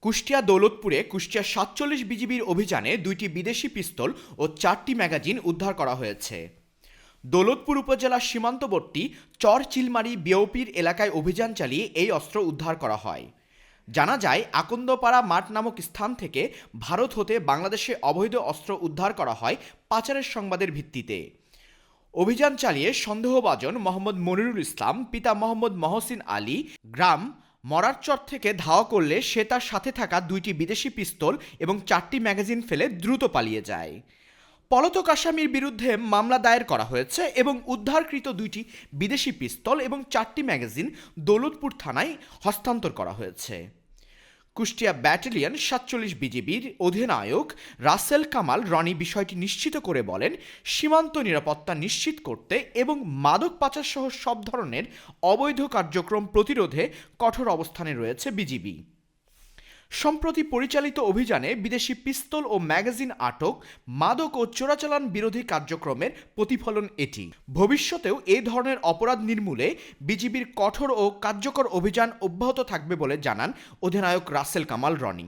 কুষ্টিয়া দৌলতপুরে কুষ্টিয়া ৪৭ বিজিবির অভিযানে ২টি বিদেশি পিস্তল ও ৪টি ম্যাগাজিন উদ্ধার করা হয়েছে। দৌলতপুর উপজেলার সীমান্তবর্তী চর চিলমারি বিওপির এলাকায় অভিযান চালিয়ে এই অস্ত্র উদ্ধার করা হয়। জানা যায়, আকন্দপাড়া মাঠ নামক স্থান থেকে ভারত হতে বাংলাদেশে অবৈধ অস্ত্র উদ্ধার করা হয় পাচারের সংবাদের ভিত্তিতে। অভিযান চালিয়ে সন্দেহভাজন মোহাম্মদ মনিরুল ইসলাম পিতা মোহাম্মদ মহসিন আলী গ্রাম মরারচর থেকে ধাওয়া করলে সে তার সাথে থাকা ২টি বিদেশি পিস্তল এবং ৪টি ম্যাগাজিন ফেলে দ্রুত পালিয়ে যায়। পলাতক আসামির বিরুদ্ধে মামলা দায়ের করা হয়েছে এবং উদ্ধারকৃত ২টি বিদেশি পিস্তল এবং ৪টি ম্যাগাজিন দৌলতপুর থানায় হস্তান্তর করা হয়েছে। কুষ্টিয়া ব্যাটালিয়ন ৪৭ বিজিবির অধিনায়ক রাসেল কামাল রনি বিষয়টি নিশ্চিত করে বলেন, সীমান্ত নিরাপত্তা নিশ্চিত করতে এবং মাদক পাচার সহ সব ধরনের অবৈধ কার্যক্রম প্রতিরোধে কঠোর অবস্থানে রয়েছে বিজিবি। সম্প্রতি পরিচালিত অভিযানে বিদেশি পিস্তল ও ম্যাগাজিন আটক, মাদক ও চোরাচালান বিরোধী কার্যক্রমের প্রতিফলন এটি। ভবিষ্যতেও এই ধরনের অপরাধ নির্মূলে বিজিবির কঠোর ও কার্যকর অভিযান অব্যাহত থাকবে বলে জানান অধিনায়ক রাসেল কামাল রনি।